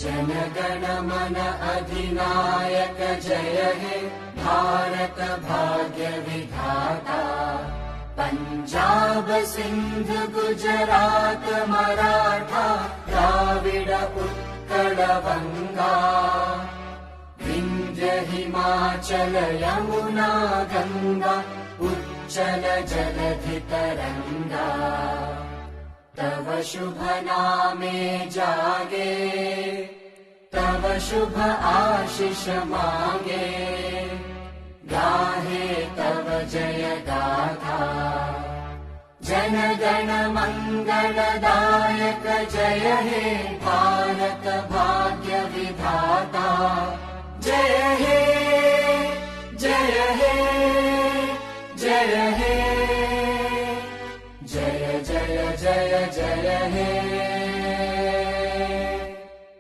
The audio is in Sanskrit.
जनगण मन अधिनायक जय हे भारत भाग्य विधाता। पंजाब सिंध गुजरात मराठा द्राविड उत्कल बंगा। विंध्य हिमाचल यमुना गंगा उच्चल जलधि तरंगा। तव शुभ नामे जागे तव शुभ आशीष मांगे। गाहे तव जय गाथा जनगण मंगलदायक जय हे भारत